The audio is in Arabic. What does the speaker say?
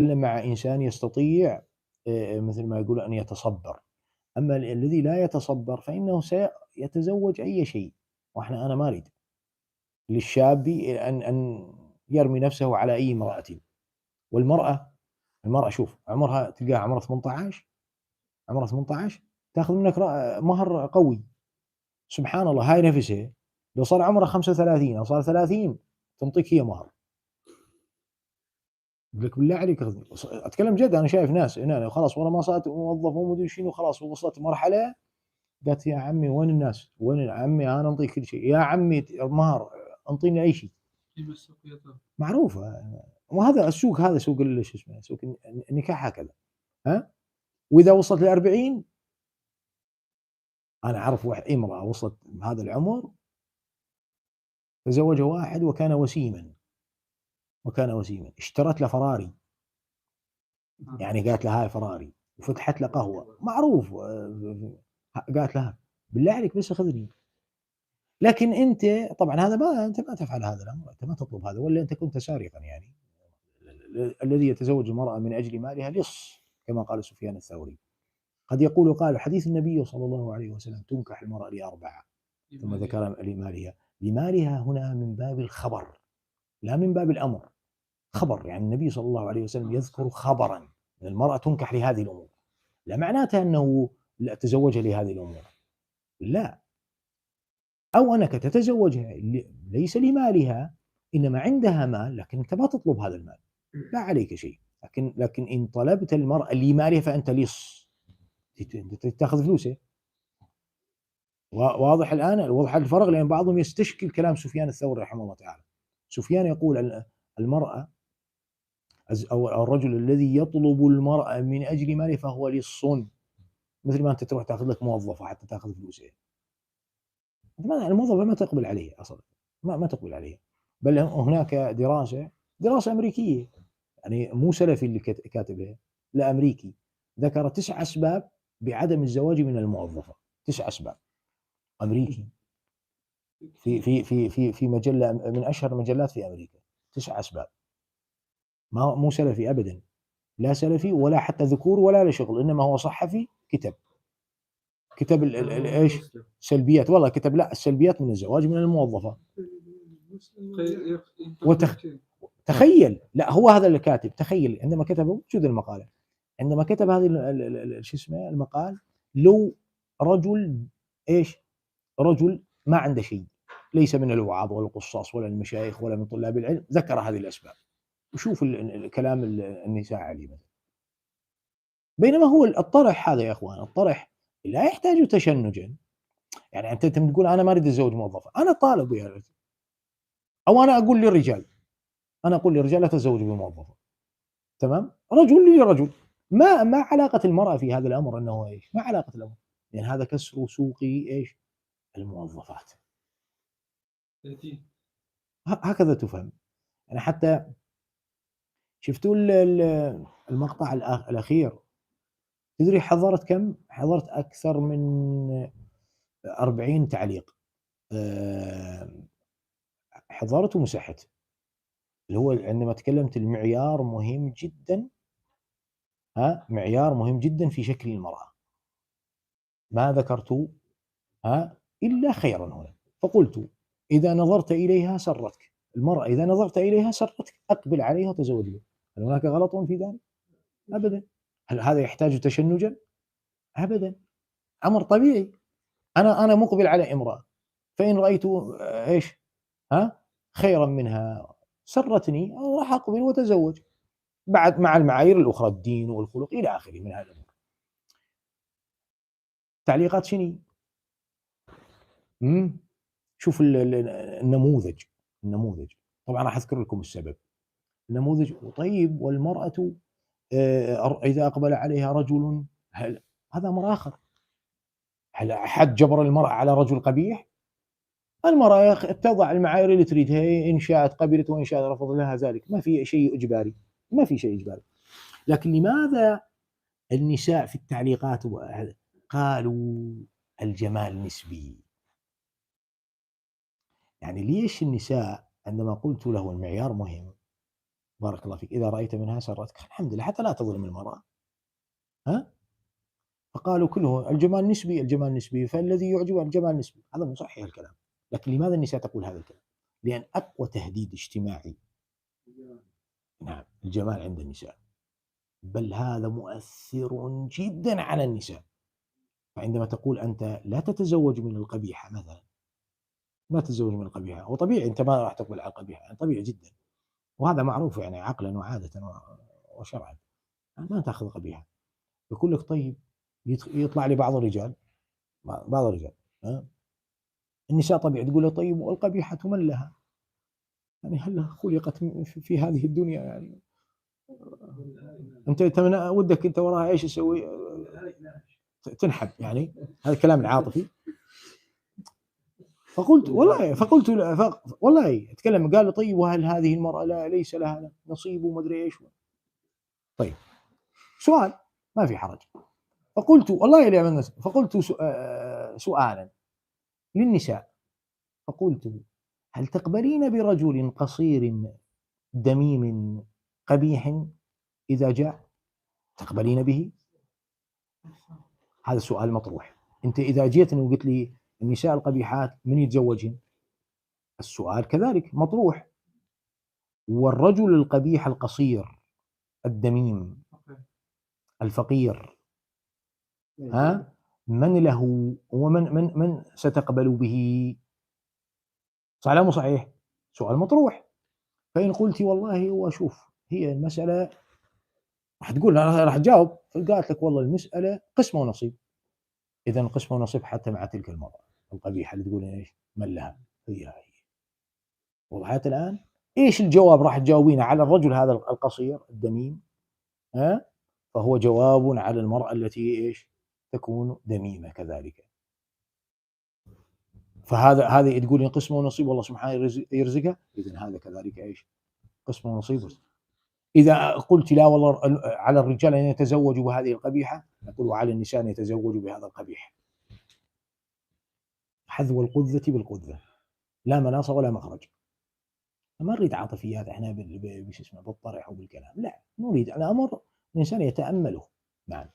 مع إنسان يستطيع مثل ما يقولون أن يتصبّر، أما الذي لا يتصبّر فإنه سيتزوج أي شيء، أنا ما أريد للشاب أن يرمي نفسه على أي امرأة، المرأة شوف عمرها تلقاها عمرها 18 تاخذ منك مهر قوي، سبحان الله هاي نفسها لو صار عمرها 35 أو صار 30 تنطيك هي مهر. يقول لك بالله عليك خذني، أتكلم جد، أنا شايف ناس هنا خلاص والله ما صارت موظفة وما أدري شنو خلاص وصلت مرحلة قالت يا عمي وين الناس؟ وين يا عمي أنا أنطيك كل شيء، يا عمي مهر أنطيني أي شيء. معروفة، وهذا السوق، هذا سوق شو اسمه سوق النكاح هكذا، ها؟ وإذا وصلت ل40 أنا أعرف امرأة وصلت بهذا العمر تزوجها واحد وكان وسيما، اشترت له فراري، يعني قالت له هاي فراري وفتحت له قهوة معروف، قالت لها بالله عليك بس خذني. لكن أنت طبعًا هذا أنت ما تفعل هذا الأمر، أنت ما تطلب هذا، والّا أنت كنت سارقًا يعني. الذي يتزوج المرأة من أجل مالها لِص كما قال سفيان الثوري. قد يقول قائل حديث النبي صلى الله عليه وسلم تنكح المرأة ل4 ثم ذكر لمالها، لمالها هنا من باب الخبر لا من باب الأمر، خبر يعني النبي صلى الله عليه وسلم يذكر خبرًا أن المرأة تنكح لهذه الأمور، لا معناتها أنه تزوجها لهذه الأمور، لا، أو أنك تتزوجها ليس لمالها إنما عندها مال لكن أنت ما تطلب هذا المال، لا عليك شيء، لكن إن طلبت المرأة لمالها فأنت لِص، تاخذ فلوسه. واضح الآن، وضح الفرق، لأن بعضهم يستشكل كلام سفيان الثوري رحمه الله تعالى. سفيان يقول المرأة أو الرجل الذي يطلب المرأة من أجل ماله فهو لِصٌ، مثل ما أنت تروح تاخذ لك موظفة حتى تاخذ فلوسها، الموظفة ما تقبل عليها أصلًا، ما تقبل عليها، بل هناك دراسة أمريكية، يعني مو سلفي اللي كاتبها، لا أمريكي، ذكر 9 أسباب بعدم الزواج من الموظفة، 9 أسباب، أمريكي في مجلة من أشهر المجلات في أمريكا، 9 أسباب، ما مو سلفي أبدًا، لا سلفي ولا حتى ذكور ولا له شغل، إنما هو صحفي كتب ال إيش؟ سلبيات، والله كتب لأ السلبيات من الزواج من الموظفة. تخيل، لأ هو هذا اللي كاتب، تخيل عندما كتب، موجودة المقالة، عندما كتب هذه شو اسمه المقال، لو رجل إيش؟ رجل ما عنده شيء، ليس من الوعاظ ولا القصاص ولا المشايخ ولا من طلاب العلم، ذكر هذه الأسباب، وشوف كلام النساء عليه مثلًا. بينما هو الطرح هذا يا أخوان، الطرح لا يحتاج تشنجًا، يعني أنت تقول أنا ما أريد أتزوج موظفة، أنا طالب يا رجل، أو أنا أقول للرجال، أنا أقول للرجال لا تتزوجوا بموظفة، تمام؟ رجل لرجل، ما علاقة المرأة في هذا الأمر أنه إيش؟ ما علاقة الأمر، لأن هذا كسر سوق إيش؟ الموظفات. هكذا تفهم. يعني حتى شفتوا المقطع الأخير، تدري حضرت كم؟ حضرت أكثر من 40 تعليق، حضرت ومسحت، اللي هو عندما تكلمت المعيار مهم جدًا، معيار مهم جدًا في شكل المرأة، ما ذكرت إلا خيرًا هنا، فقلت إذا نظرت إليها سرتك، المرأة إذا نظرت إليها سرتك أقبل عليها وتزوج بها، هل هناك غلط في ذلك؟ أبدًا. هل هذا يحتاج تشنجًا؟ أبدًا، أمر طبيعي. أنا مُقبل على امرأة، فإن رأيت إيش، خيرًا منها سرّتني راح أقبل وأتزوج، بعد مع المعايير الأخرى الدين والخلق إلى آخره من هذه الأمور. تعليقات شنو؟ إمم، شوف النموذج، طبعًا راح أذكر لكم السبب، النموذج طيب والمرأة إذا أقبل عليها رجل، هذا أمر آخر، هل أحد جبر المرأة على رجل قبيح؟ المرأة يا أخي تضع المعايير اللي تريدها، إن شاءت قبلت وإن شاءت رفض لها ذلك، ما في شيء إجباري، ما في شيء إجباري. لكن لماذا النساء في التعليقات قالوا الجمال نسبي؟ يعني ليش النساء عندما قلت له المعيار مهم بارك الله فيك، إذا رأيت منها سرتك الحمد لله حتى لا تظلم المرأة. ها؟ فقالوا كله الجمال نسبي، الجمال نسبي، فالذي يعجبه الجمال نسبي. هذا مو صحيح الكلام. لكن لماذا النساء تقول هذا الكلام؟ لأن أقوى تهديد اجتماعي، نعم، الجمال عند النساء، بل هذا مؤثر جدا على النساء. فعندما تقول أنت لا تتزوج من القبيحة مثلا، ما تتزوج من القبيحة، وطبيعي أنت ما راح تقبل على القبيحة، يعني طبيعي جدا، وهذا معروف يعني عقلا وعادة وشرعا، ما تأخذ قبيحة. يقول لك طيب، يطلع لي بعض الرجال، بعض الرجال، ها، النساء طبيعي تقول له طيب والقبيحة من لها؟ يعني هل خلقت في هذه الدنيا يعني؟ انت ودك انت وراها ايش تسوي؟ تنحب يعني. هذا الكلام العاطفي. والله اتكلم، قال له طيب وهل هذه المرأة ليس لها نصيب وما ادري ايش؟ طيب سؤال، ما في حرج. فقلت والله يا من، فقلت سؤالا للنساء، فقلت هل تقبلين برجل قصير دميم قبيح إذا جاء؟ تقبلين به؟ هذا السؤال مطروح. أنت إذا جيتني وقلت لي النساء القبيحات من يتزوجهن؟ السؤال كذلك مطروح. والرجل القبيح القصير الدميم الفقير، ها، من له ومن ستقبل به؟ صحيح مو صحيح؟ سؤال مطروح. فإن قلت والله هو شوف، هي المسألة راح تقول راح تجاوب، قالت لك والله المسألة قسمة ونصيب. إذا قسمة ونصيب حتى مع تلك المرأة القبيحة اللي تقول ايش من لها، هي. وضحت الآن؟ ايش الجواب راح تجاوبينه على الرجل هذا القصير الدميم؟ ها؟ فهو جواب على المرأة التي ايش تكون دميمة كذلك. فهذا تقول قسمة ونصيب والله سبحانه يرزقها، إذا هذا كذلك ايش قسمة ونصيب. إذا قلت لا والله على الرجال أن يتزوجوا بهذه القبيحة، نقول وعلى النساء أن يتزوجوا بهذا القبيح. حذو القذة بالقذة، لا مناص ولا مخرج. ما نريد عاطفيات احنا بش اسمه بالطرح وبالكلام، لا، نريد الأمر الإنسان يتأمله. نعم.